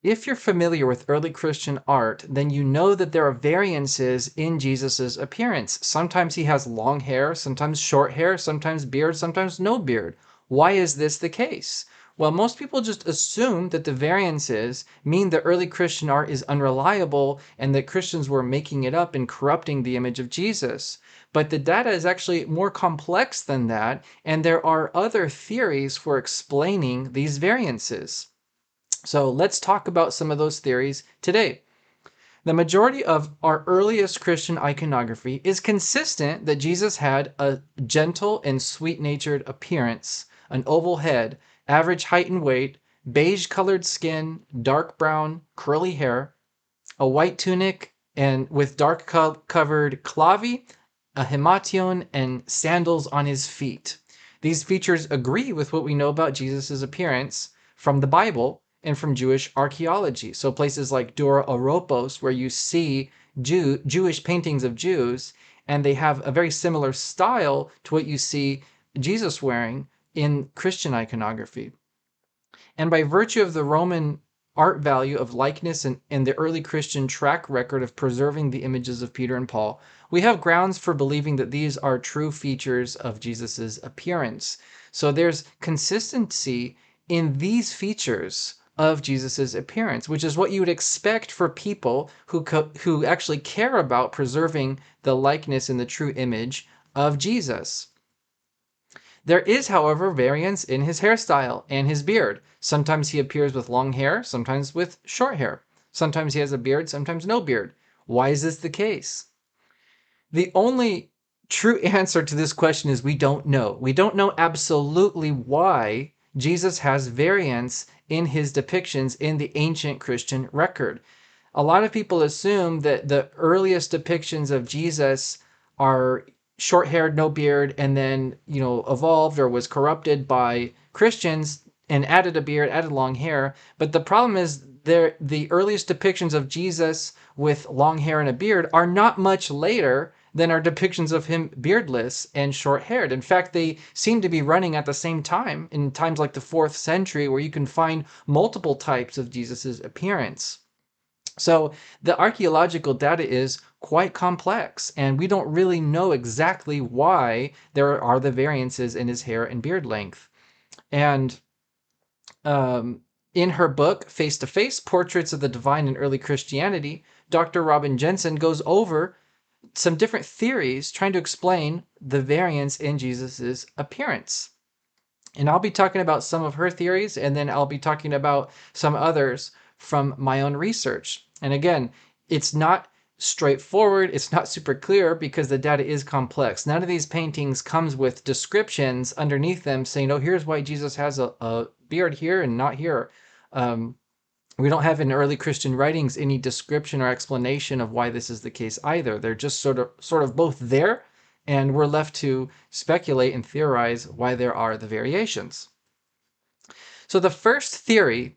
If you're familiar with early Christian art, then you know that there are variances in Jesus's appearance. Sometimes he has long hair, sometimes short hair, sometimes beard, sometimes no beard. Why is this the case? Well, most people just assume that the variances mean that early Christian art is unreliable and that Christians were making it up and corrupting the image of Jesus. But the data is actually more complex than that, and there are other theories for explaining these variances. So let's talk about some of those theories today. The majority of our earliest Christian iconography is consistent that Jesus had a gentle and sweet-natured appearance, an oval head, average height and weight, beige-colored skin, dark brown, curly hair, a white tunic and with dark-covered clavi, a himation, and sandals on his feet. These features agree with what we know about Jesus' appearance from the Bible and from Jewish archaeology. So places like Dura Oropos, where you see Jewish paintings of Jews, and they have a very similar style to what you see Jesus wearing in Christian iconography. And by virtue of the Roman art value of likeness and the early Christian track record of preserving the images of Peter and Paul, we have grounds for believing that these are true features of Jesus's appearance. So there's consistency in these features of Jesus's appearance, which is what you would expect for people who actually care about preserving the likeness and the true image of Jesus. There is, however, variance in his hairstyle and his beard. Sometimes he appears with long hair, sometimes with short hair. Sometimes he has a beard, sometimes no beard. Why is this the case? The only true answer to this question is we don't know. We don't know absolutely why Jesus has variance in his depictions in the ancient Christian record. A lot of people assume that the earliest depictions of Jesus are short-haired, no beard, and then, evolved or was corrupted by Christians and added a beard, added long hair. But the problem is the earliest depictions of Jesus with long hair and a beard are not much later than our depictions of him beardless and short-haired. In fact, they seem to be running at the same time in times like the 4th century, where you can find multiple types of Jesus's appearance. So the archaeological data is quite complex, and we don't really know exactly why there are the variances in his hair and beard length. And in her book, Face to Face, Portraits of the Divine in Early Christianity, Dr. Robin Jensen goes over some different theories trying to explain the variance in Jesus's appearance. And I'll be talking about some of her theories, and then I'll be talking about some others from my own research. And again, it's not straightforward, it's not super clear because the data is complex. None of these paintings comes with descriptions underneath them saying, oh, here's why Jesus has a beard here and not here. We don't have in early Christian writings any description or explanation of why this is the case either. They're just sort of both there, and we're left to speculate and theorize why there are the variations. So the first theory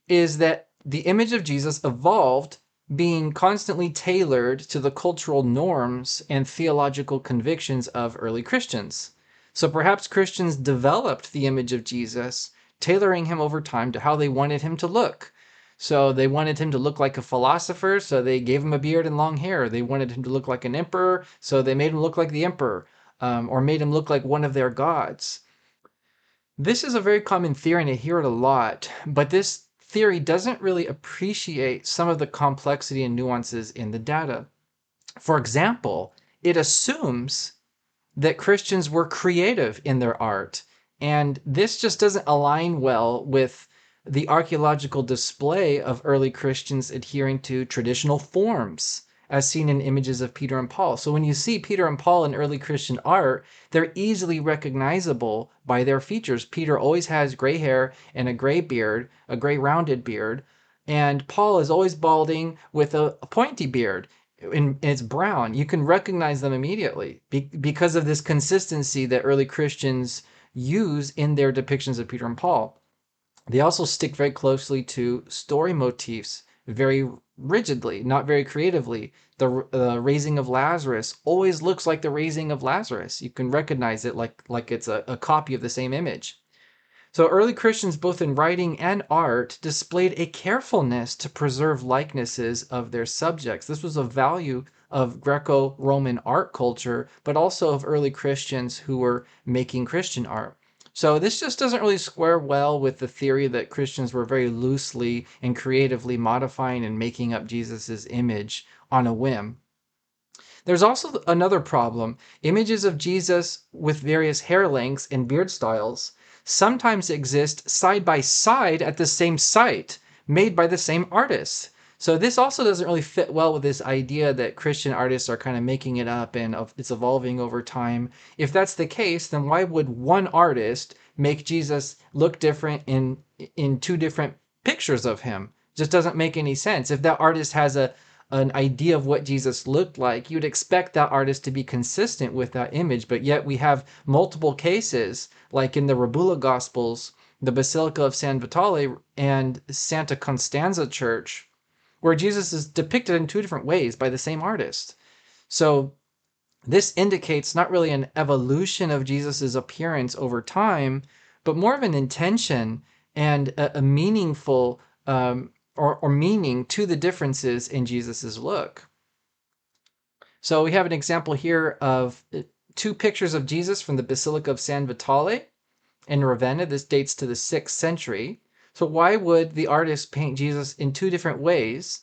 is that the image of Jesus evolved being constantly tailored to the cultural norms and theological convictions of early Christians. So perhaps Christians developed the image of Jesus, tailoring him over time to how they wanted him to look. So they wanted him to look like a philosopher, so they gave him a beard and long hair. They wanted him to look like an emperor, so they made him look like the emperor, or made him look like one of their gods. This is a very common theory, and I hear it a lot, but this theory doesn't really appreciate some of the complexity and nuances in the data. For example, it assumes that Christians were creative in their art, and this just doesn't align well with the archaeological display of early Christians adhering to traditional forms, as seen in images of Peter and Paul. So when you see Peter and Paul in early Christian art, they're easily recognizable by their features. Peter always has gray hair and a gray beard, a gray rounded beard, and Paul is always balding with a pointy beard. And it's brown. You can recognize them immediately because of this consistency that early Christians use in their depictions of Peter and Paul. They also stick very closely to story motifs, very rigidly, not very creatively. The raising of Lazarus always looks like the raising of Lazarus. You can recognize it like it's a copy of the same image. So early Christians, both in writing and art, displayed a carefulness to preserve likenesses of their subjects. This was a value of Greco-Roman art culture, but also of early Christians who were making Christian art. So this just doesn't really square well with the theory that Christians were very loosely and creatively modifying and making up Jesus's image on a whim. There's also another problem. Images of Jesus with various hair lengths and beard styles sometimes exist side by side at the same site, made by the same artists. So this also doesn't really fit well with this idea that Christian artists are kind of making it up and it's evolving over time. If that's the case, then why would one artist make Jesus look different in two different pictures of him? Just doesn't make any sense. If that artist has an idea of what Jesus looked like, you'd expect that artist to be consistent with that image. But yet we have multiple cases, like in the Rabula Gospels, the Basilica of San Vitale and Santa Constanza Church, where Jesus is depicted in two different ways by the same artist. So this indicates not really an evolution of Jesus's appearance over time, but more of an intention and a meaningful or meaning to the differences in Jesus's look. So we have an example here of two pictures of Jesus from the Basilica of San Vitale in Ravenna. This dates to the 6th century. So why would the artist paint Jesus in two different ways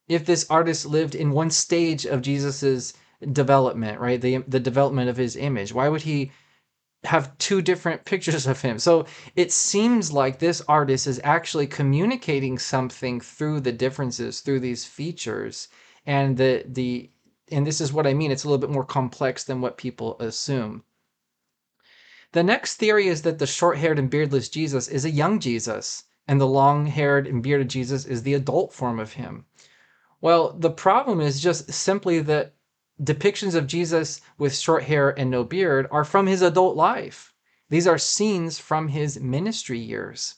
if this artist lived in one stage of Jesus's development, right? The development of his image? Why would he have two different pictures of him? So it seems like this artist is actually communicating something through the differences, through these features. And and this is what I mean, it's a little bit more complex than what people assume. The next theory is that the short-haired and beardless Jesus is a young Jesus, and the long-haired and bearded Jesus is the adult form of him. Well, the problem is just simply that depictions of Jesus with short hair and no beard are from his adult life. These are scenes from his ministry years.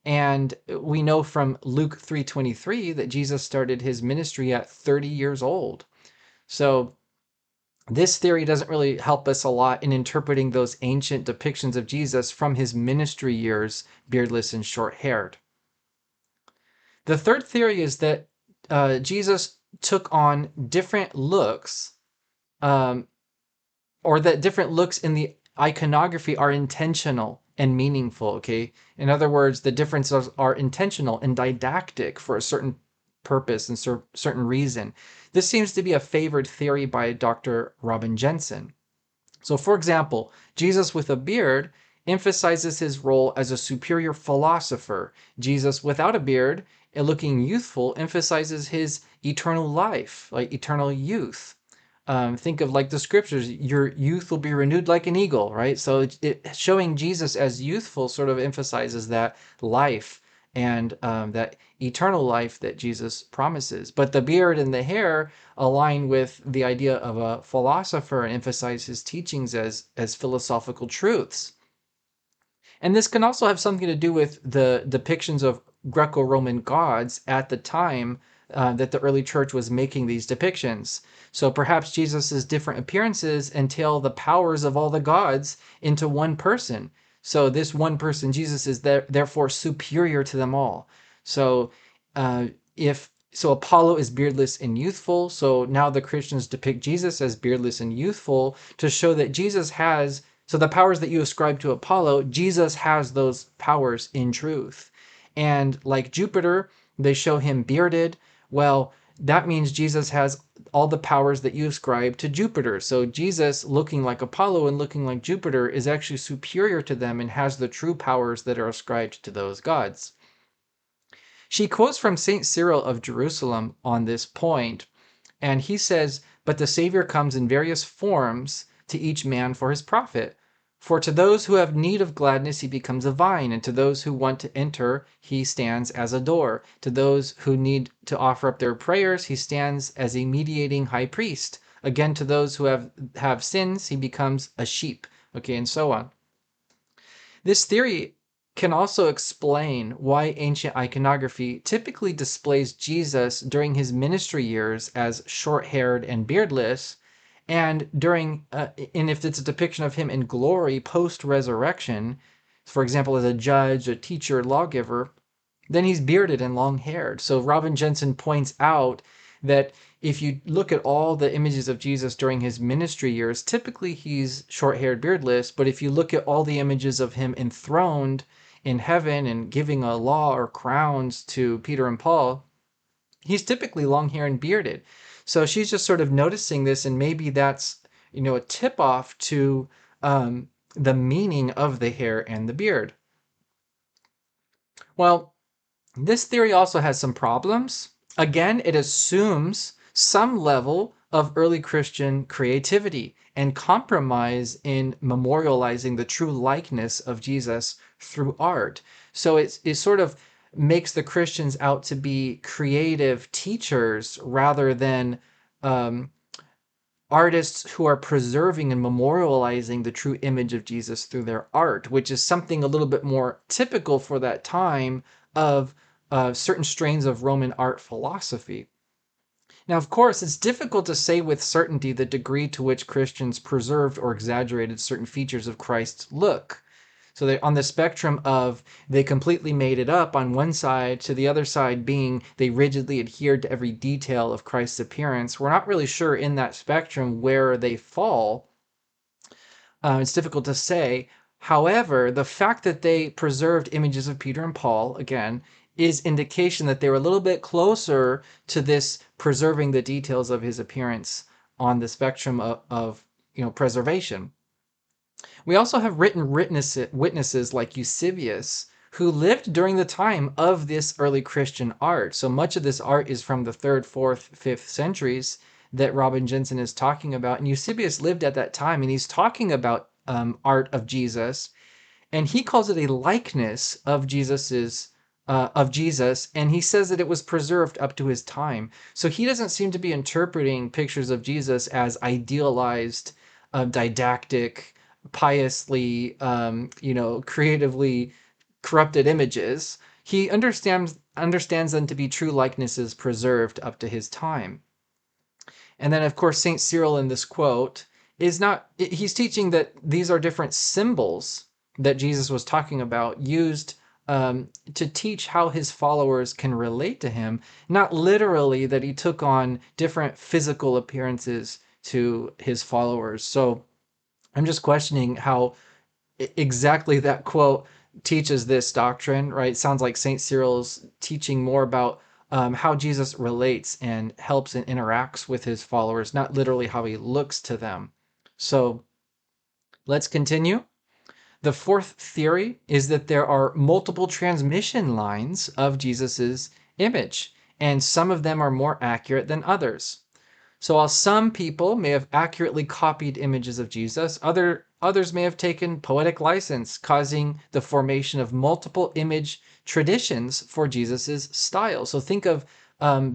And we know from Luke 3:23 that Jesus started his ministry at 30 years old. So this theory doesn't really help us a lot in interpreting those ancient depictions of Jesus from his ministry years, beardless and short-haired. The third theory is that Jesus took on different looks, or that different looks in the iconography are intentional and meaningful, okay? In other words, the differences are intentional and didactic for a certain purpose and certain reason. This seems to be a favored theory by Dr. Robin Jensen. So, for example, Jesus with a beard emphasizes his role as a superior philosopher. Jesus without a beard and looking youthful emphasizes his eternal life, like eternal youth. Think of like the scriptures, your youth will be renewed like an eagle, right? So showing Jesus as youthful sort of emphasizes that life and that eternal life that Jesus promises. But the beard and the hair align with the idea of a philosopher and emphasize his teachings as philosophical truths. And this can also have something to do with the depictions of Greco-Roman gods at the time that the early church was making these depictions. So perhaps Jesus's different appearances entail the powers of all the gods into one person. So this one person, Jesus, is therefore superior to them all. So so Apollo is beardless and youthful. So now the Christians depict Jesus as beardless and youthful to show that Jesus has, so the powers that you ascribe to Apollo, Jesus has those powers in truth. And like Jupiter, they show him bearded. Well, that means Jesus has all the powers that you ascribe to Jupiter. So Jesus, looking like Apollo and looking like Jupiter, is actually superior to them and has the true powers that are ascribed to those gods. She quotes from St. Cyril of Jerusalem on this point, and he says, "But the Savior comes in various forms to each man for his profit. For to those who have need of gladness he becomes a vine, and to those who want to enter he stands as a door. To those who need to offer up their prayers he stands as a mediating high priest. Again, to those who have sins he becomes a sheep," okay, and so on. This theory can also explain why ancient iconography typically displays Jesus during his ministry years as short-haired and beardless, and and if it's a depiction of him in glory post-resurrection, for example, as a judge, a teacher, lawgiver, then he's bearded and long-haired. So Robin Jensen points out that if you look at all the images of Jesus during his ministry years, typically he's short-haired, beardless. But if you look at all the images of him enthroned in heaven and giving a law or crowns to Peter and Paul, he's typically long hair and bearded. So she's just sort of noticing this, and maybe that's, a tip off to the meaning of the hair and the beard. Well, this theory also has some problems. Again, it assumes some level of early Christian creativity and compromise in memorializing the true likeness of Jesus through art. So it sort of makes the Christians out to be creative teachers rather than artists who are preserving and memorializing the true image of Jesus through their art, which is something a little bit more typical for that time of certain strains of Roman art philosophy. Now, of course, it's difficult to say with certainty the degree to which Christians preserved or exaggerated certain features of Christ's look. So they're on the spectrum of they completely made it up on one side to the other side being they rigidly adhered to every detail of Christ's appearance. We're not really sure in that spectrum where they fall. It's difficult to say. However, the fact that they preserved images of Peter and Paul, again, is indication that they were a little bit closer to this preserving the details of his appearance on the spectrum of preservation. We also have written witnesses like Eusebius, who lived during the time of this early Christian art. So much of this art is from the 3rd, 4th, 5th centuries that Robin Jensen is talking about. And Eusebius lived at that time, and he's talking about art of Jesus, and he calls it a likeness of Jesus, and he says that it was preserved up to his time. So he doesn't seem to be interpreting pictures of Jesus as idealized, didactic, piously, creatively corrupted images. He understands them to be true likenesses preserved up to his time. And then, of course, St. Cyril in this quote he's teaching that these are different symbols that Jesus was talking about, used to teach how his followers can relate to him, not literally that he took on different physical appearances to his followers. So I'm just questioning how exactly that quote teaches this doctrine, right? It sounds like St. Cyril's teaching more about how Jesus relates and helps and interacts with his followers, not literally how he looks to them. So let's continue. The fourth theory is that there are multiple transmission lines of Jesus's image, and some of them are more accurate than others. So while some people may have accurately copied images of Jesus, others may have taken poetic license, causing the formation of multiple image traditions for Jesus's style. So think of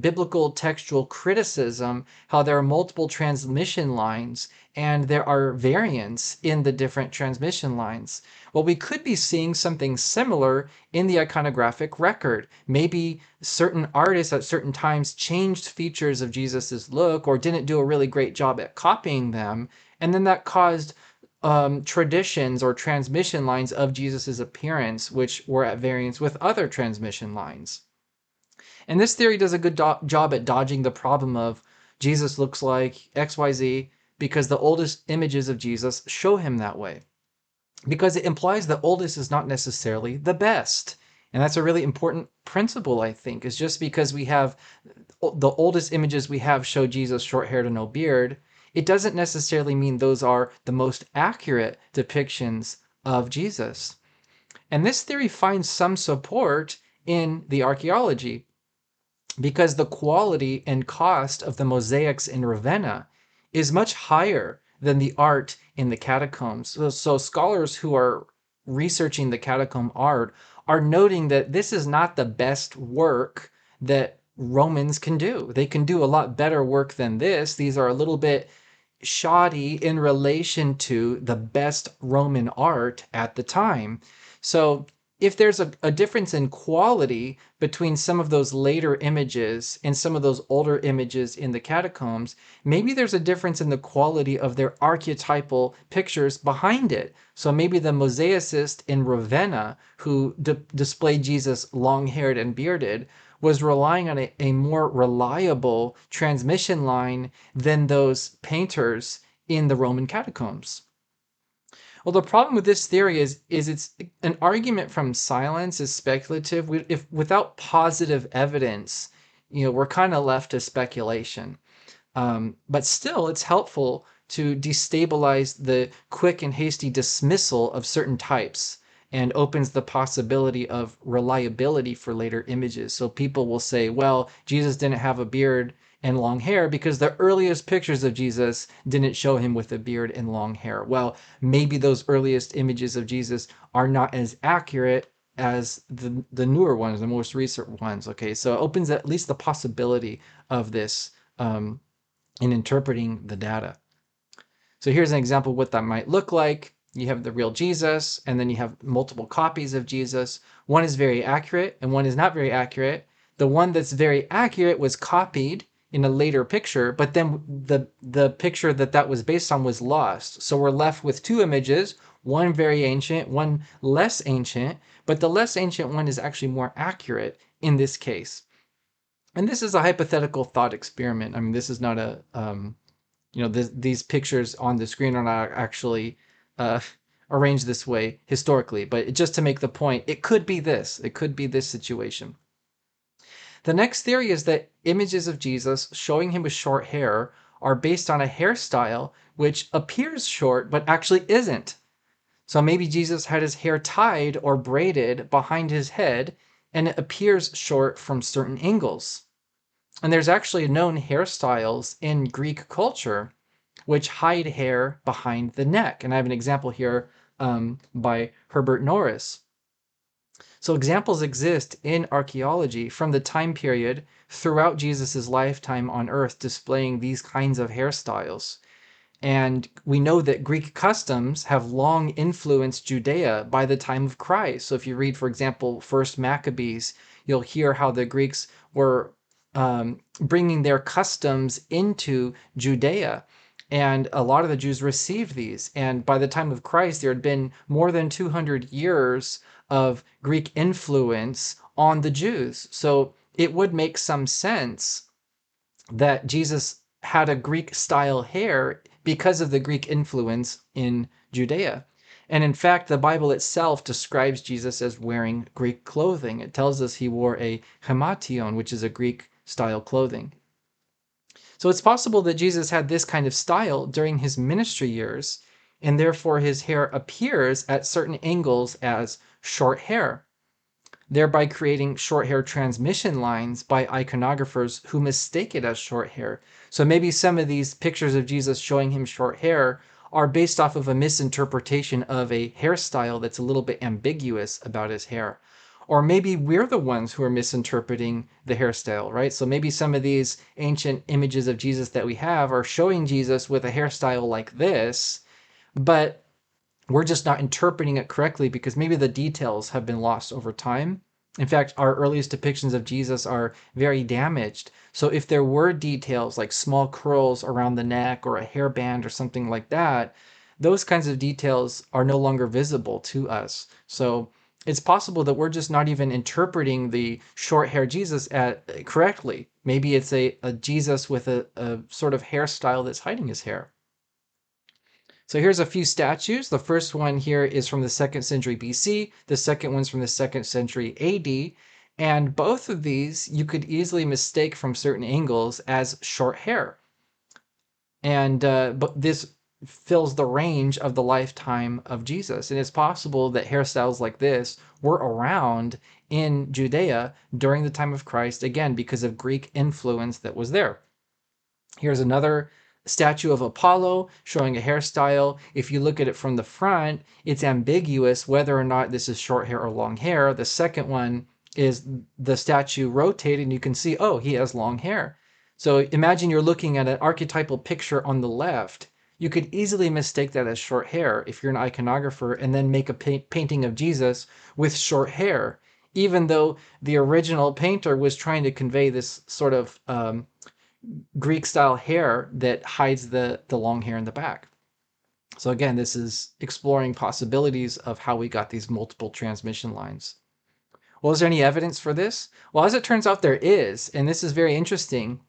biblical textual criticism, how there are multiple transmission lines and there are variants in the different transmission lines. Well, we could be seeing something similar in the iconographic record. Maybe certain artists at certain times changed features of Jesus's look or didn't do a really great job at copying them, and then that caused traditions or transmission lines of Jesus's appearance, which were at variance with other transmission lines. And this theory does a good job at dodging the problem of Jesus looks like XYZ because the oldest images of Jesus show him that way. Because it implies the oldest is not necessarily the best. And that's a really important principle, I think, is just because we have the oldest images we have show Jesus short-haired and no beard, it doesn't necessarily mean those are the most accurate depictions of Jesus. And this theory finds some support in the archaeology, because the quality and cost of the mosaics in Ravenna is much higher than the art in the catacombs. So scholars who are researching the catacomb art are noting that this is not the best work that Romans can do. They can do a lot better work than this. These are a little bit shoddy in relation to the best Roman art at the time. So if there's a difference in quality between some of those later images and some of those older images in the catacombs, maybe there's a difference in the quality of their archetypal pictures behind it. So maybe the mosaicist in Ravenna, who displayed Jesus long-haired and bearded, was relying on a more reliable transmission line than those painters in the Roman catacombs. Well, the problem with this theory is it's an argument from silence is speculative. If without positive evidence, we're kind of left to speculation. But still, it's helpful to destabilize the quick and hasty dismissal of certain types and opens the possibility of reliability for later images. So people will say, well, Jesus didn't have a beard and long hair because the earliest pictures of Jesus didn't show him with a beard and long hair. Well, maybe those earliest images of Jesus are not as accurate as the newer ones, the most recent ones. Okay, so it opens at least the possibility of this in interpreting the data. So here's an example of what that might look like. You have the real Jesus, and then you have multiple copies of Jesus. One is very accurate, and one is not very accurate. The one that's very accurate was copied in a later picture, but then the picture that was based on was lost. So we're left with two images, one very ancient, one less ancient, but the less ancient one is actually more accurate in this case. And this is a hypothetical thought experiment. I mean, this is not a, these pictures on the screen are not actually arranged this way historically, but just to make the point, it could be this. It could be this situation. The next theory is that images of Jesus showing him with short hair are based on a hairstyle which appears short but actually isn't. So maybe Jesus had his hair tied or braided behind his head and it appears short from certain angles. And there's actually known hairstyles in Greek culture which hide hair behind the neck. And I have an example here by Herbert Norris. So examples exist in archaeology from the time period throughout Jesus' lifetime on Earth displaying these kinds of hairstyles. And we know that Greek customs have long influenced Judea by the time of Christ. So if you read, for example, First Maccabees, you'll hear how the Greeks were bringing their customs into Judea. And a lot of the Jews received these. And by the time of Christ, there had been more than 200 years of Greek influence on the Jews. So it would make some sense that Jesus had a Greek style hair because of the Greek influence in Judea. And in fact, the Bible itself describes Jesus as wearing Greek clothing. It tells us he wore a hemation, which is a Greek style clothing. So it's possible that Jesus had this kind of style during his ministry years, and therefore his hair appears at certain angles as short hair, thereby creating short hair transmission lines by iconographers who mistake it as short hair. So maybe some of these pictures of Jesus showing him short hair are based off of a misinterpretation of a hairstyle that's a little bit ambiguous about his hair. Or maybe we're the ones who are misinterpreting the hairstyle, right? So maybe some of these ancient images of Jesus that we have are showing Jesus with a hairstyle like this, but we're just not interpreting it correctly because maybe the details have been lost over time. In fact, our earliest depictions of Jesus are very damaged. So if there were details like small curls around the neck or a hairband or something like that, those kinds of details are no longer visible to us. So it's possible that we're just not even interpreting the short hair Jesus correctly. Maybe it's a Jesus with a sort of hairstyle that's hiding his hair. So here's a few statues. The first one here is from the 2nd century BC. The second one's from the 2nd century AD. And both of these you could easily mistake from certain angles as short hair. And but this fills the range of the lifetime of Jesus. And it's possible that hairstyles like this were around in Judea during the time of Christ, again, because of Greek influence that was there. Here's another statue of Apollo showing a hairstyle. If you look at it from the front, it's ambiguous whether or not this is short hair or long hair. The second one is the statue rotating. You can see, oh, he has long hair. So imagine you're looking at an archetypal picture on the left. you could easily mistake that as short hair if you're an iconographer and then make a painting of Jesus with short hair, even though the original painter was trying to convey this sort of Greek style hair that hides the long hair in the back. So again, this is exploring possibilities of how we got these multiple transmission lines. Well, is there any evidence for this? Well, as it turns out, there is, and this is very interesting.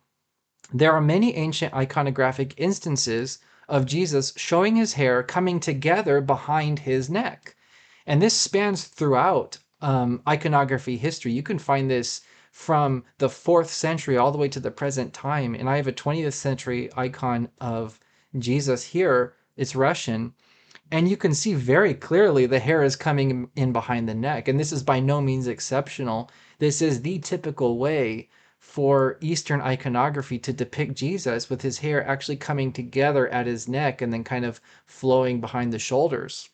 There are many ancient iconographic instances of Jesus showing his hair coming together behind his neck. And this spans throughout iconography history. You can find this from the 4th century all the way to the present time. And I have a 20th century icon of Jesus here. It's Russian. And you can see very clearly the hair is coming in behind the neck. And this is by no means exceptional. This is the typical way for Eastern iconography to depict Jesus, with his hair actually coming together at his neck and then kind of flowing behind the shoulders.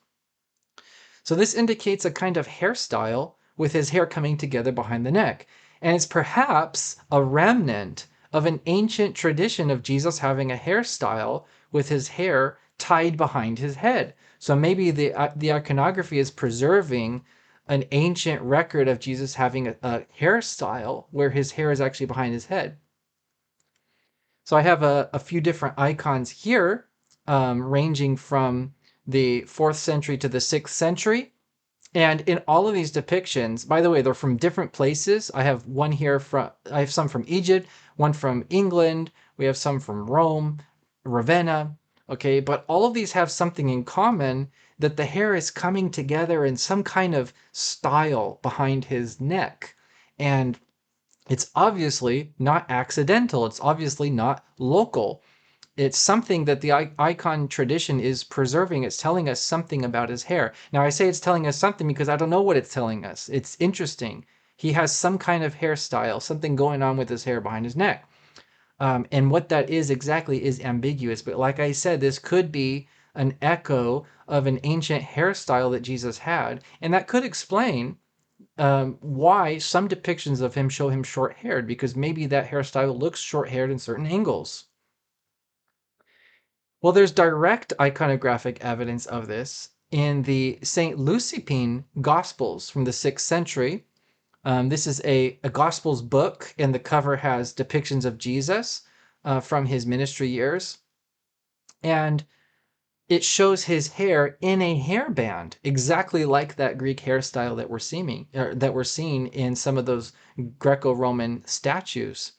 So this indicates a kind of hairstyle with his hair coming together behind the neck. And it's perhaps a remnant of an ancient tradition of Jesus having a hairstyle with his hair tied behind his head. So maybe the iconography is preserving an ancient record of Jesus having a hairstyle where his hair is actually behind his head. So I have a few different icons here, ranging from the 4th century to the 6th century. And in all of these depictions, by the way, they're from different places. I have some from Egypt, one from England, we have some from Rome, Ravenna, okay? But all of these have something in common, that the hair is coming together in some kind of style behind his neck. And it's obviously not accidental. It's obviously not local. It's something that the icon tradition is preserving. It's telling us something about his hair. Now, I say it's telling us something because I don't know what it's telling us. It's interesting. He has some kind of hairstyle, something going on with his hair behind his neck. And what that is exactly is ambiguous. But like I said, this could be an echo of an ancient hairstyle that Jesus had. And that could explain why some depictions of him show him short-haired, because maybe that hairstyle looks short-haired in certain angles. Well, there's direct iconographic evidence of this in the St. Luciphine Gospels from the 6th century. This is a Gospels book, and the cover has depictions of Jesus from his ministry years. And it shows his hair in a hairband, exactly like that Greek hairstyle that we're seeing in some of those Greco-Roman statues.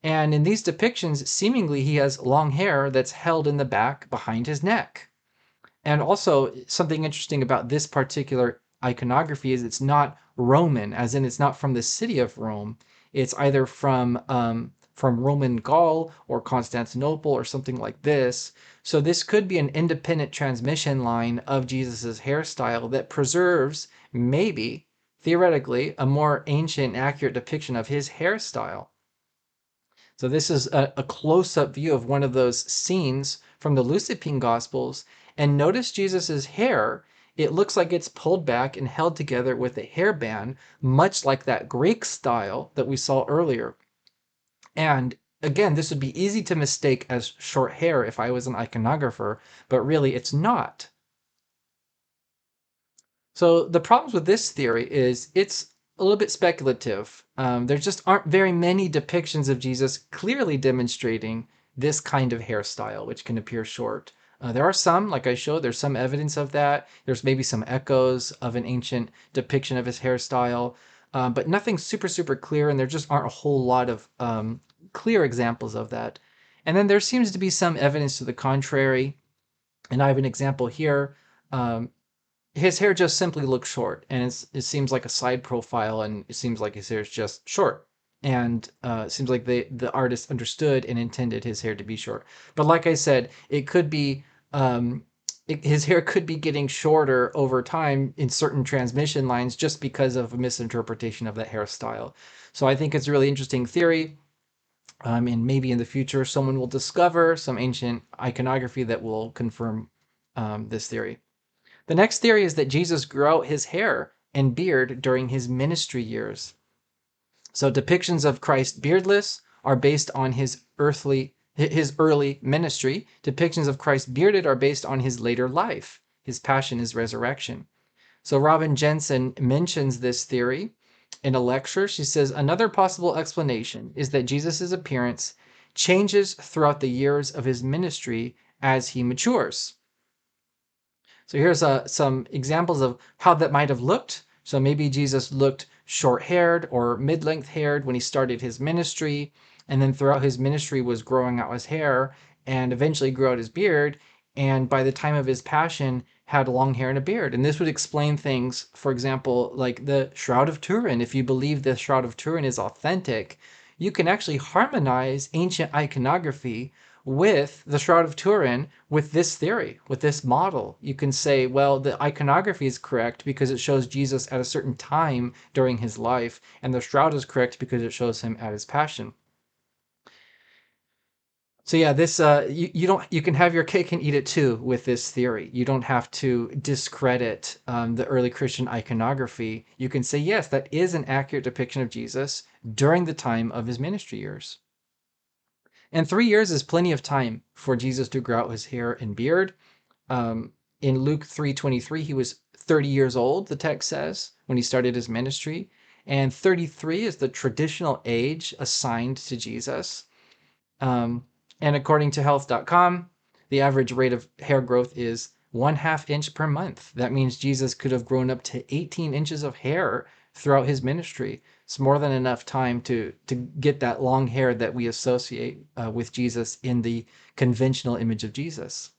And in these depictions, seemingly he has long hair that's held in the back behind his neck. And also, something interesting about this particular iconography is it's not Roman, as in it's not from the city of Rome. It's either from Roman Gaul or Constantinople or something like this. So this could be an independent transmission line of Jesus's hairstyle that preserves, maybe, theoretically, a more ancient, accurate depiction of his hairstyle. So this is a close-up view of one of those scenes from the Luciphine Gospels. And notice Jesus's hair. It looks like it's pulled back and held together with a hairband, much like that Greek style that we saw earlier. And again, this would be easy to mistake as short hair if I was an iconographer, but really it's not. So the problems with this theory is it's a little bit speculative. There just aren't very many depictions of Jesus clearly demonstrating this kind of hairstyle, which can appear short. There are some, like I showed, there's some evidence of that. There's maybe some echoes of an ancient depiction of his hairstyle, but nothing super, super clear, and there just aren't a whole lot of clear examples of that. And then there seems to be some evidence to the contrary, and I have an example here. His hair just simply looks short, and it seems like a side profile, and it seems like his hair is just short. And it seems like the artist understood and intended his hair to be short. But like I said, it could be his hair could be getting shorter over time in certain transmission lines just because of a misinterpretation of that hairstyle. So I think it's a really interesting theory. And maybe in the future, someone will discover some ancient iconography that will confirm this theory. The next theory is that Jesus grew out his hair and beard during his ministry years. So depictions of Christ beardless are based on his earthly his early ministry. Depictions of Christ bearded are based on his later life, his passion, his resurrection. So Robin Jensen mentions this theory in a lecture. She says another possible explanation is that Jesus' appearance changes throughout the years of his ministry as he matures. So here's some examples of how that might have looked. So maybe Jesus looked short-haired or mid-length haired when he started his ministry, and then throughout his ministry was growing out his hair and eventually grew out his beard, and by the time of his passion had long hair and a beard. And this would explain things, for example, like the Shroud of Turin. If you believe the Shroud of Turin is authentic, you can actually harmonize ancient iconography with the Shroud of Turin with this theory, with this model. You can say, well, the iconography is correct because it shows Jesus at a certain time during his life, and the shroud is correct because it shows him at his passion. So yeah, this you can have your cake and eat it too with this theory. You don't have to discredit the early Christian iconography. You can say, yes, that is an accurate depiction of Jesus during the time of his ministry years. And 3 years is plenty of time for Jesus to grow out his hair and beard. In Luke 3:23, he was 30 years old, the text says, when he started his ministry. And 33 is the traditional age assigned to Jesus. And according to health.com, the average rate of hair growth is 1/2 inch per month. That means Jesus could have grown up to 18 inches of hair throughout his ministry. It's more than enough time to get that long hair that we associate with Jesus in the conventional image of Jesus.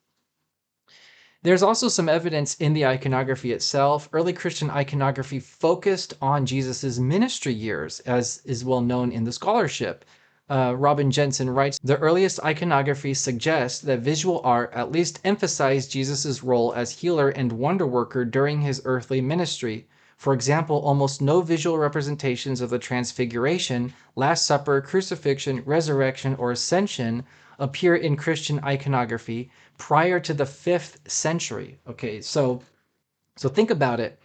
There's also some evidence in the iconography itself. Early Christian iconography focused on Jesus's ministry years, as is well known in the scholarship. Robin Jensen writes, the earliest iconography suggests that visual art at least emphasized Jesus's role as healer and wonder worker during his earthly ministry. For example, almost no visual representations of the Transfiguration, Last Supper, crucifixion, resurrection, or ascension appear in Christian iconography prior to the 5th century. Okay, so think about it.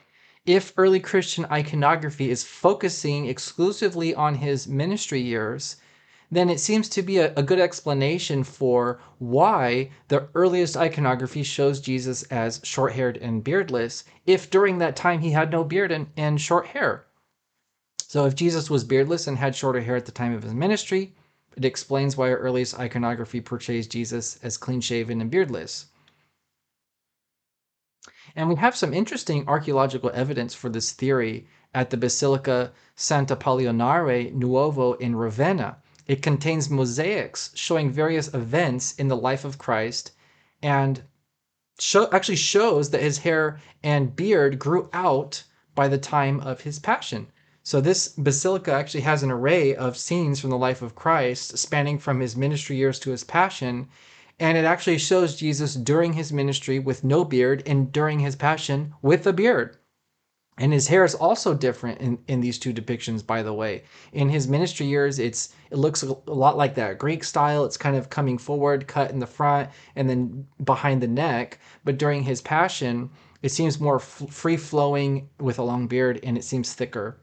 If early Christian iconography is focusing exclusively on his ministry years, then it seems to be a good explanation for why the earliest iconography shows Jesus as short-haired and beardless, if during that time he had no beard and short hair. So if Jesus was beardless and had shorter hair at the time of his ministry, it explains why our earliest iconography portrays Jesus as clean-shaven and beardless. And we have some interesting archaeological evidence for this theory at the Basilica Santa Paolonare Nuovo in Ravenna. It contains mosaics showing various events in the life of Christ, and actually shows that his hair and beard grew out by the time of his passion. So this basilica actually has an array of scenes from the life of Christ spanning from his ministry years to his passion, and it actually shows Jesus during his ministry with no beard and during his passion with a beard. And his hair is also different in these two depictions, by the way. In his ministry years, it looks a lot like that Greek style. It's kind of coming forward, cut in the front, and then behind the neck. But during his passion, it seems more free-flowing with a long beard, and it seems thicker.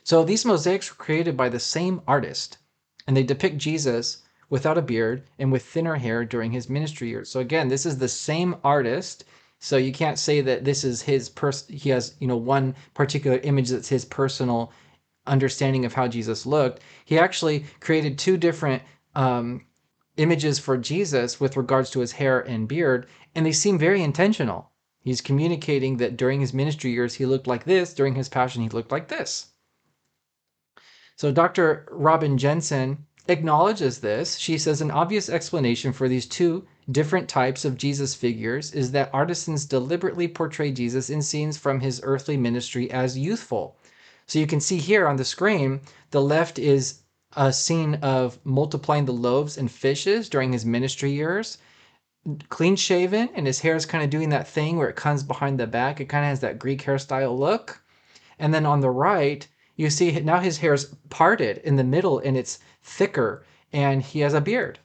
So these mosaics were created by the same artist, and they depict Jesus without a beard and with thinner hair during his ministry years. So again, this is the same artist. So you can't say that this is his he has, one particular image that's his personal understanding of how Jesus looked. He actually created two different images for Jesus with regards to his hair and beard, and they seem very intentional. He's communicating that during his ministry years, he looked like this. During his passion, he looked like this. So Dr. Robin Jensen acknowledges this. She says an obvious explanation for these two different types of Jesus figures is that artisans deliberately portray Jesus in scenes from his earthly ministry as youthful. So you can see here on the screen, the left is a scene of multiplying the loaves and fishes during his ministry years, clean shaven, and his hair is kind of doing that thing where it comes behind the back. It kind of has that Greek hairstyle look. And then on the right, you see now his hair's parted in the middle and it's thicker, and he has a beard.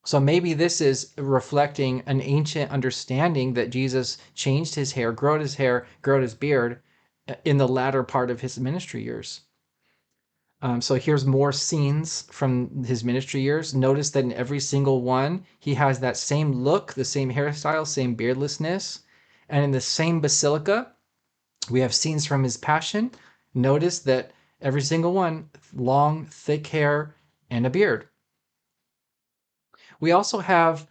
So maybe this is reflecting an ancient understanding that Jesus changed his hair, grew out his beard in the latter part of his ministry years. So here's more scenes from his ministry years. Notice that in every single one, he has that same look, the same hairstyle, same beardlessness. And in the same basilica, we have scenes from his passion. Notice that every single one, long, thick hair and a beard. We also have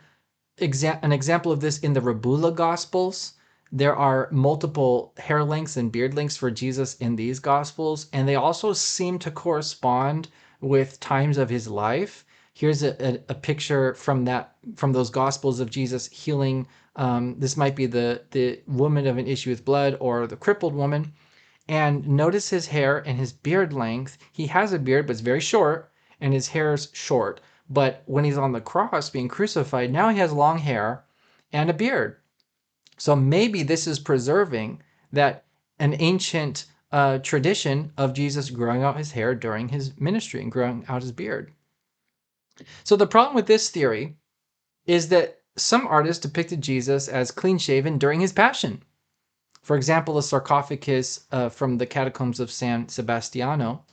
an example of this in the Rabula Gospels. There are multiple hair lengths and beard lengths for Jesus in these Gospels, and they also seem to correspond with times of his life. Here's a picture from those Gospels of Jesus healing. This might be the woman of an issue with blood or the crippled woman. And notice his hair and his beard length. He has a beard, but it's very short, and his hair's short. But when he's on the cross being crucified, now he has long hair and a beard. So maybe this is preserving that an ancient tradition of Jesus growing out his hair during his ministry and growing out his beard. So the problem with this theory is that some artists depicted Jesus as clean-shaven during his passion. For example, a sarcophagus from the catacombs of San Sebastiano,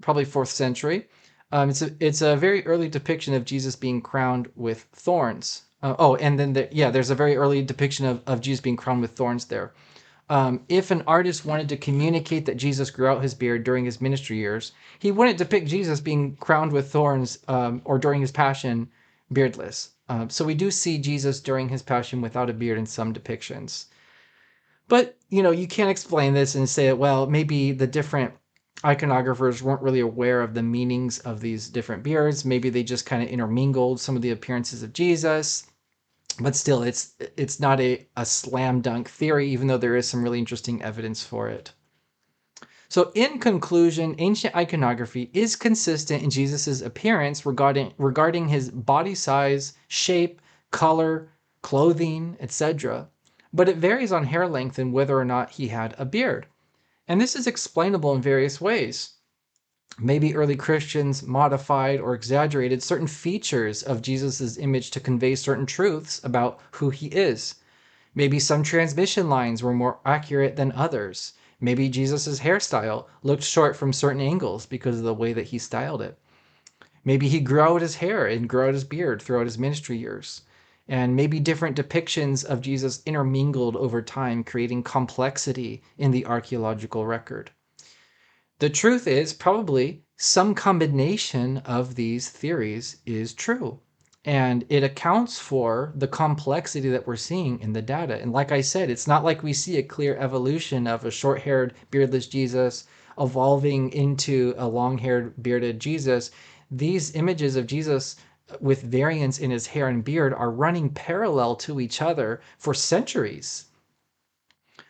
probably 4th century. It's a very early depiction of Jesus being crowned with thorns. And then there's a very early depiction of Jesus being crowned with thorns there. If an artist wanted to communicate that Jesus grew out his beard during his ministry years, he wouldn't depict Jesus being crowned with thorns or during his passion beardless. So we do see Jesus during his passion without a beard in some depictions. But, you can't explain this and say, well, maybe the different iconographers weren't really aware of the meanings of these different beards. Maybe they just kind of intermingled some of the appearances of Jesus. But still, it's not a slam dunk theory, even though there is some really interesting evidence for it. So in conclusion, ancient iconography is consistent in Jesus's appearance regarding his body size, shape, color, clothing, etc. But it varies on hair length and whether or not he had a beard. And this is explainable in various ways. Maybe early Christians modified or exaggerated certain features of Jesus's image to convey certain truths about who he is. Maybe some transmission lines were more accurate than others. Maybe Jesus's hairstyle looked short from certain angles because of the way that he styled it. Maybe he grew out his hair and grew out his beard throughout his ministry years. And maybe different depictions of Jesus intermingled over time, creating complexity in the archaeological record. The truth is, probably some combination of these theories is true. And it accounts for the complexity that we're seeing in the data. And like I said, it's not like we see a clear evolution of a short-haired, beardless Jesus evolving into a long-haired, bearded Jesus. These images of Jesus with variance in his hair and beard are running parallel to each other for centuries.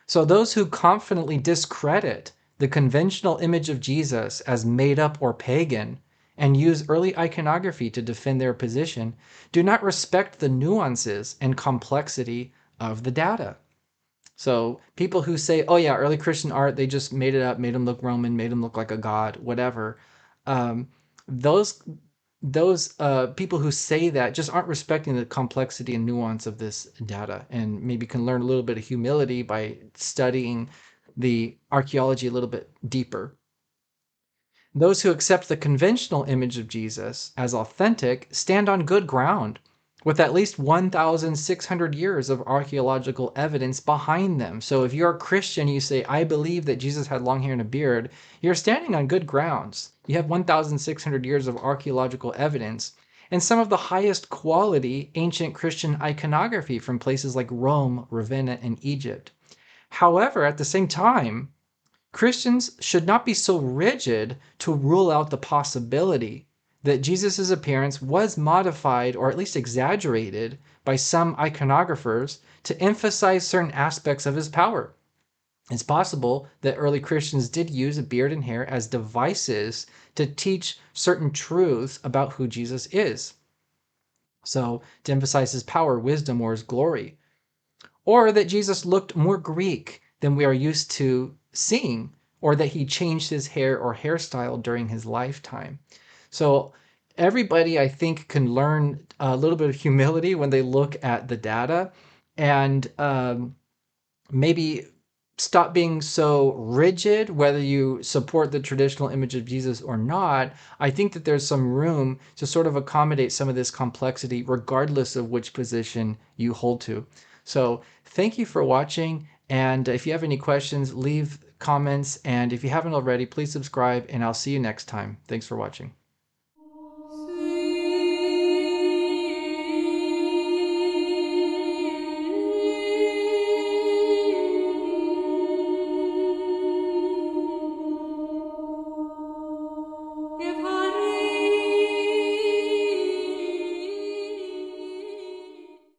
So those who confidently discredit the conventional image of Jesus as made up or pagan and use early iconography to defend their position do not respect the nuances and complexity of the data. So people who say, oh yeah, early Christian art, they just made it up, made him look Roman, made him look like a god, whatever. Those people who say that just aren't respecting the complexity and nuance of this data, and maybe can learn a little bit of humility by studying the archaeology a little bit deeper. Those who accept the conventional image of Jesus as authentic stand on good ground, with at least 1,600 years of archaeological evidence behind them. So if you're a Christian, you say, I believe that Jesus had long hair and a beard, you're standing on good grounds. You have 1,600 years of archaeological evidence and some of the highest quality ancient Christian iconography from places like Rome, Ravenna, and Egypt. However, at the same time, Christians should not be so rigid to rule out the possibility that Jesus' appearance was modified or at least exaggerated by some iconographers to emphasize certain aspects of his power. It's possible that early Christians did use a beard and hair as devices to teach certain truths about who Jesus is. So, to emphasize his power, wisdom, or his glory. Or that Jesus looked more Greek than we are used to seeing, or that he changed his hair or hairstyle during his lifetime. So everybody, I think, can learn a little bit of humility when they look at the data, and maybe stop being so rigid, whether you support the traditional image of Jesus or not. I think that there's some room to sort of accommodate some of this complexity, regardless of which position you hold to. So thank you for watching. And if you have any questions, leave comments. And if you haven't already, please subscribe, and I'll see you next time. Thanks for watching.